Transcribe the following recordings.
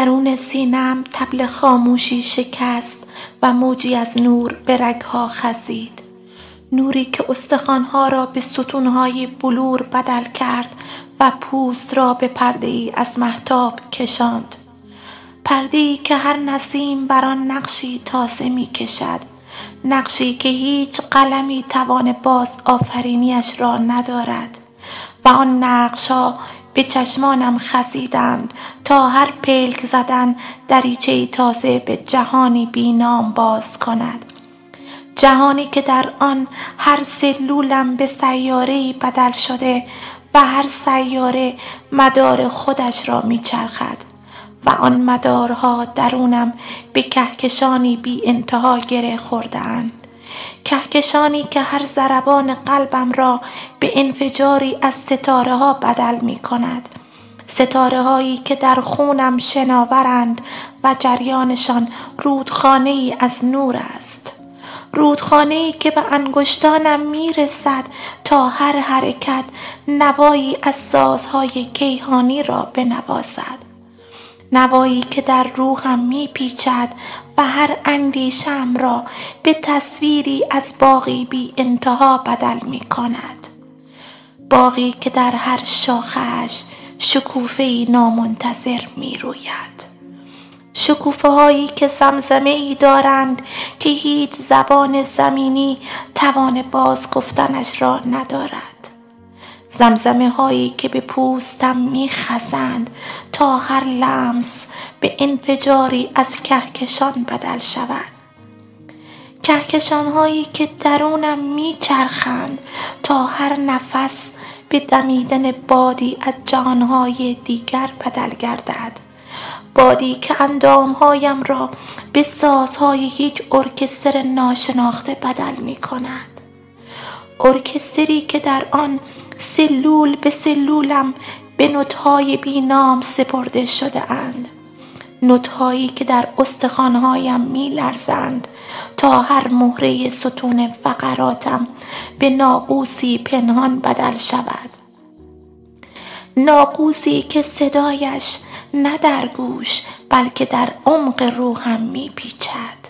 درون سینم طبل خاموشی شکست و موجی از نور به رگها خزید. نوری که استخوانها را به ستونهای بلور بدل کرد و پوست را به پرده‌ای از مهتاب کشاند. پرده‌ای که هر نسیم بر آن نقشی تازه می کشد. نقشی که هیچ قلمی توان باز آفرینیش را ندارد و آن نقش‌ها به چشمانم خزیدند تا هر پلک زدن دریچه‌ای تازه به جهانی بینام باز کند. جهانی که در آن هر سلولم به سیاره‌ای بدل شده و هر سیاره مدار خودش را می‌چرخد و آن مدارها درونم به کهکشانی بی انتها گره خورده‌اند. کهکشانی که هر ضربان قلبم را به انفجاری از ستاره ها بدل می کند. ستاره هایی که در خونم شناورند و جریانشان رودخانه‌ای از نور است. رودخانه‌ای که به انگشتانم می رسد تا هر حرکت نوایی از سازهای کیهانی را بنوازد. نوایی که در روحم می پیچد و هر اندیشم را به تصویری از باغی بی انتها بدل می کند. باغی که در هر شاخه‌اش شکوفه‌ای نامنتظر می روید. شکوفه هایی که زمزمه‌ای دارند که هیچ زبان زمینی توان باز گفتنش را ندارد. زمزمه هایی که به پوستم می خزند تا هر لمس به انفجاری از کهکشان بدل شود. کهکشان هایی که درونم می چرخند تا هر نفس به دمیدن بادی از جهانهای دیگر بدل گردد. بادی که اندامهایم را به سازهای هیچ ارکستر ناشناخته بدل می کند. ارکستری که در آن سلول به سلولم به نوت‌های بی‌نام سپرده شده اند. نوت‌هایی که در استخوان‌هایم می‌لرزند تا هر مهره ستون فقراتم به ناقوسی پنهان بدل شود. ناقوسی که صدایش نه در گوش بلکه در عمق روحم می‌پیچد.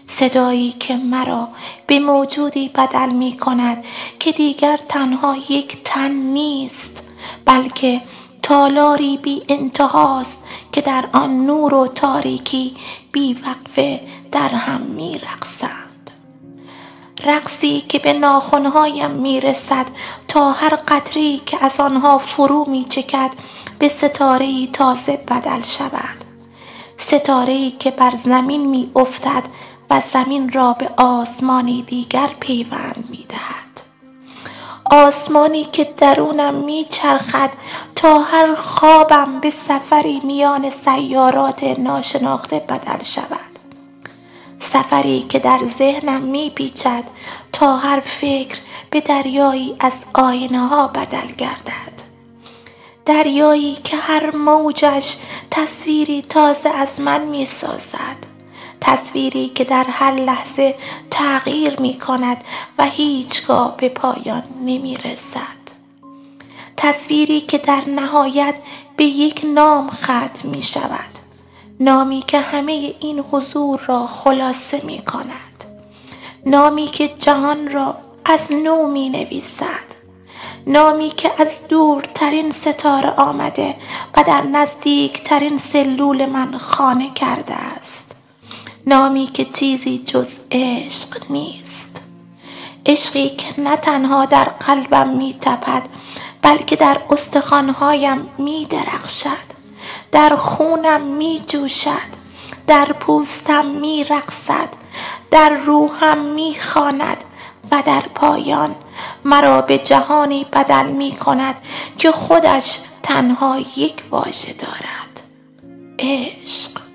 صدایی که مرا به موجودی بدل می کند که دیگر تنها یک تن نیست بلکه تالاری بی انتهاست که در آن نور و تاریکی بی وقفه در هم می رقصند. رقصی که به ناخنهایم می رسد تا هر قطره‌ای که از آنها فرو می چکد به ستاره‌ای تازه بدل شود. ستاره‌ای که بر زمین می افتد و زمین را به آسمانی دیگر پیوند می دهد. آسمانی که درونم می چرخد تا هر خوابم به سفری میان سیارات ناشناخته بدل شود. سفری که در ذهنم می پیچد تا هر فکر به دریایی از آینه ها بدل گردد. دریایی که هر موجش تصویری تازه از من می سازد. تصویری که در هر لحظه تغییر می کند و هیچگاه به پایان نمی رسد. تصویری که در نهایت به یک نام ختم می شود. نامی که همه این حضور را خلاصه می کند. نامی که جهان را از نو می نویسد. نامی که از دورترین ستاره آمده و در نزدیکترین سلول من خانه کرده است. نامی که چیزی جز عشق نیست. عشقی که نه تنها در قلبم می تپد بلکه در استخوانهایم می درخشد. در خونم می جوشد. در پوستم می رقصد. در روحم می خواند و در پایان مرا به جهانی بدل می کند که خودش تنها یک واژه دارد: عشق.